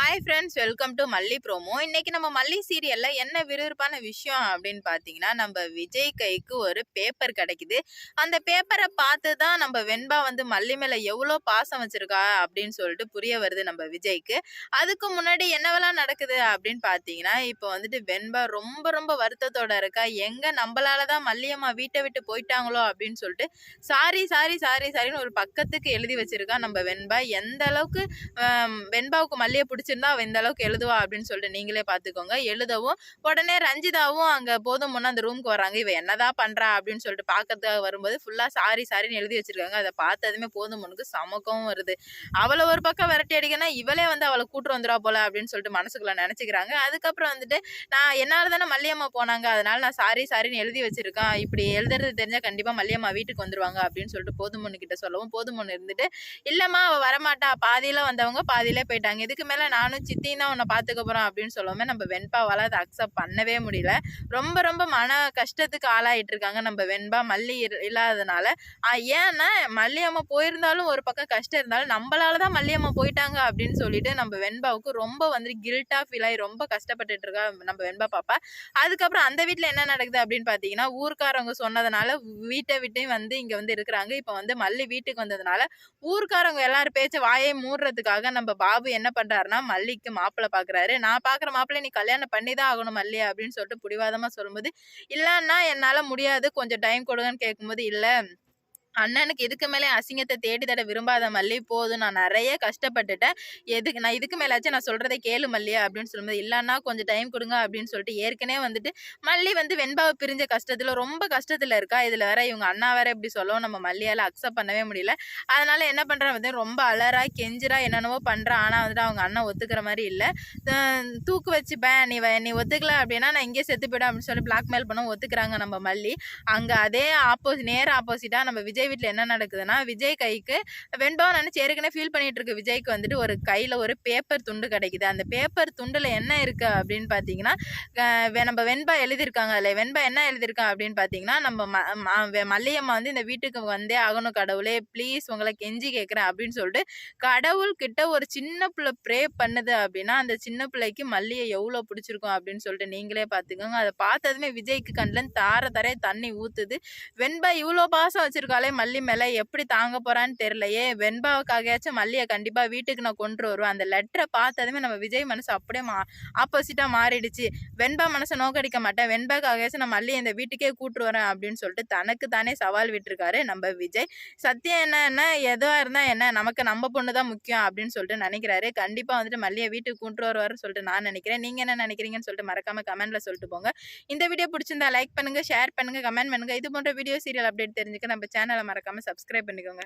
Hi friends, welcome to மல்லி promo. இன்னைக்கு நம்ம மல்லி சீரியல்ல என்ன விறுவிறுப்பான விஷயம் அப்படின்னு பார்த்தீங்கன்னா, நம்ம விஜய் கைக்கு ஒரு பேப்பர் கிடைக்குது. அந்த பேப்பரை பார்த்து தான் நம்ம வெண்பா வந்து மல்லி மேல எவ்வளோ பாசம் வச்சிருக்கா அப்படின்னு சொல்லிட்டு புரிய வருது நம்ம விஜய்க்கு. அதுக்கு முன்னாடி என்னவெல்லாம் நடக்குது அப்படின்னு பார்த்தீங்கன்னா, இப்போ வந்துட்டு வெண்பா ரொம்ப ரொம்ப வருத்தத்தோட இருக்கா. எங்க நம்மளால தான் மல்லியம்மா வீட்டை விட்டு போயிட்டாங்களோ அப்படின்னு சொல்லிட்டு சாரி சாரி சாரி சாரின்னு ஒரு பக்கத்துக்கு எழுதி வச்சிருக்கா நம்ம வெண்பா. எந்த அளவுக்கு வெண்பாவுக்கு மல்லியை பிடிச்சிருந்தா அவ இந்த அளவுக்கு எழுதுவா அப்படின்னு சொல்லிட்டு நீங்களே பார்த்துக்கோங்க. எழுதவும் உடனே ரஞ்சிதாவும் அங்க போதும் முன்ன அந்த ரூமுக்கு வராங்க. இவ என்னதான் பண்றா அப்படின்னு சொல்லிட்டு பார்க்கறதுக்காக வரும்போது ஃபுல்லா சாரி சாரின்னு எழுதி வச்சிருக்காங்க. அதை பார்த்ததுமே போதும் முன்னுக்கு சமக்கவும் வருது. அவளை ஒரு பக்கம் விரட்டி அடிக்கனா இவளே வந்து அவளை கூட்டு வந்துடா போல அப்படின்னு சொல்லிட்டு மனசுக்குள்ள நினைச்சுக்கிறாங்க. அதுக்கப்புறம் வந்துட்டு நான் என்னால தானே மல்லியம்மா போனாங்க, அதனால நான் சாரி சாரின்னு எழுதி வச்சிருக்கேன், இப்படி எழுதுறது தெரிஞ்சா கண்டிப்பா மல்லியம்மா வீட்டுக்கு வந்துருவாங்க அப்படின்னு சொல்லிட்டு போதும் பொண்ணு கிட்ட சொல்லவும் போதும் பொண்ணு இருந்துட்டு இல்லம்மா அவ வரமாட்டா, பாதியில வந்தவங்க பாதியிலே போயிட்டாங்க, இதுக்கு மேல நானும் சித்தியும் தான் உன்னை பாத்துக்க போறோம் அப்படின்னு சொல்லவுமே நம்ம வெண்பாவால அதை அக்செப்ட் பண்ணவே முடியல. ரொம்ப ரொம்ப மன கஷ்டத்துக்கு ஆளாயிட்டு இருக்காங்க நம்ம வெண்பா மல்லி இல்லாததுனால. ஏன்னா மல்லியம்மா போயிருந்தாலும் ஒரு பக்கம் கஷ்டம் இருந்தாலும் நம்மளாலதான் மல்லியம்மா போயிட்டாங்க அப்படின்னு சொல்லிட்டு நம்ம வெண்பாவுக்கு ரொம்ப வந்து கில்ட்டா ஃபீல் ஆகி ரொம்ப கஷ்டப்பட்டுட்டு இருக்கா நம்ம வெண்பா பாப்பா. அதுக்கப்புறம் அந்த வீட்டுல என்ன நடக்குது அப்படின்னு பாத்தீங்கன்னா, ஊர்க்காரவங்க சொன்னதுனால வீட்டை விட்டு வந்து இங்க வந்து இருக்கிறாங்க. இப்ப வந்து மல்லி வீட்டுக்கு வந்ததுனால ஊர்க்காரவங்க எல்லாரும் பேச்ச வாயை மூடுறதுக்காக நம்ம பாபு என்ன பண்றாருன்னா, மல்லிக்கு மாப்பிள்ளை பாக்குறாரு. நான் பாக்குற மாப்பிள்ளை நீ கல்யாணம் பண்ணிதான் ஆகணும் மல்லி அப்படின்னு சொல்லிட்டு பிடிவாதமா சொல்லும்போது, இல்லன்னா என்னால முடியாது, கொஞ்சம் டைம் கொடுங்கன்னு கேட்கும்போது, இல்ல அண்ணனுக்கு இதுக்கு மேலே அசிங்கத்தை தேடி தட விரும்பாத மல்லி, போதும் நான் நிறைய கஷ்டப்பட்டுட்டேன், எதுக்கு நான் இதுக்கு மேலாச்சும் நான் சொல்றதை கேளு மல்லியா அப்படின்னு சொல்லும்போது, இல்லன்னா கொஞ்சம் டைம் கொடுங்க அப்படின்னு சொல்லிட்டு ஏற்கனவே வந்துட்டு மல்லி வந்து வெண்பாவை பிரிஞ்ச கஷ்டத்துல ரொம்ப கஷ்டத்துல இருக்கா. இதுல வேற இவங்க அண்ணா வேற இப்படி சொல்லவும் நம்ம மல்லியால அக்செப்ட் பண்ணவே முடியல. அதனால என்ன பண்றா வந்து ரொம்ப அலறா கெஞ்சிரா என்னென்னவோ பண்றா. ஆனா வந்துட்டு அவங்க அண்ணன் ஒத்துக்கிற மாதிரி இல்ல. தூக்கு வச்சுப்பேன், நீ ஒத்துக்கல அப்படின்னா நான் இங்கே செத்து போயிடும் அப்படின்னு சொல்லி பிளாக்மெயில் பண்ண ஒத்துக்கிறாங்க நம்ம மல்லி. அங்க அதே நேர் ஆப்போசிட்டா நம்ம விஜய் வீட்டுல என்ன நடக்குதுன்னா, விஜய் கைக்கு வெண்பாவை நினைச்சு ஏற்கனவே ஃபீல் பண்ணிட்டு இருக்கு விஜய்க்கு வந்துட்டு ஒரு கையில ஒரு பேப்பர் துண்டு கிடைக்குது. அந்த பேப்பர் துண்டுல என்ன இருக்கு அப்படின்னு பாத்தீங்கன்னா, நம்ம வெண்பா எழுதியிருக்காங்க. அதுல வெண்பா என்ன எழுதியிருக்கா அப்படின்னு பாத்தீங்கன்னா, நம்ம மல்லியம்மா வந்து இந்த வீட்டுக்கு வந்தே ஆகணும் கடவுளே, ப்ளீஸ் உங்களை கெஞ்சி கேட்கிறேன் அப்படின்னு சொல்லிட்டு கடவுள் கிட்ட ஒரு சின்ன பிள்ளை ப்ரே பண்ணுது அப்படின்னா, அந்த சின்ன பிள்ளைக்கு மல்லியை எவ்வளவு பிடிச்சிருக்கும் அப்படின்னு சொல்லிட்டு நீங்களே பாத்துக்கோங்க. அதை பார்த்ததுமே விஜய்க்கு கண்ணுல தரைய தண்ணி ஊத்துது. வெண்பா இவ்வளோ பாசம் வச்சிருக்காளே மல்லி மேல, எப்படி தாங்க போறான்னு தெரியலையே. வெண்பாவுக்காகயாச்சும் மல்லியை கண்டிப்பா வீட்டுக்கு நான் கொண்டு வருவேன். அந்த லெட்டரை பார்த்ததுமே நம்ம விஜய் மனசு அப்படியே ஆப்போசிட்டா மாறிடுச்சு. வெண்பா மனசை நோக்கடிக்க மாட்டேன், வெண்பாக்காகயாச்சும் நான் மல்லியை இந்த வீட்டுக்கே கூட்டு வரேன் அப்படின்னு சொல்லிட்டு தனக்கு தானே சவால் விட்டுருக்காரு நம்ம விஜய். சத்தியம் என்ன எதுவா இருந்தா என்ன, நமக்கு நம்ம பொண்ணு தான் முக்கியம் அப்படின்னு சொல்லிட்டு நினைக்கிறாரு. கண்டிப்பா வந்துட்டு மல்லியை வீட்டுக்கு கூட்டு வருவாருன்னு சொல்லிட்டு நான் நினைக்கிறேன். நீங்க என்ன நினைக்கிறீங்கன்னு சொல்லிட்டு மறக்காம கமெண்ட்ல சொல்லிட்டு போங்க. இந்த வீடியோ பிடிச்சிருந்தா லைக் பண்ணுங்க, ஷேர் பண்ணுங்க, கமெண்ட் பண்ணுங்க. இது போன்ற வீடியோ சீரியல் அப்டேட் தெரிஞ்சுக்க நம்ம சேனலை மறக்காம சப்ஸ்கிரைப் பண்ணிக்கோங்க.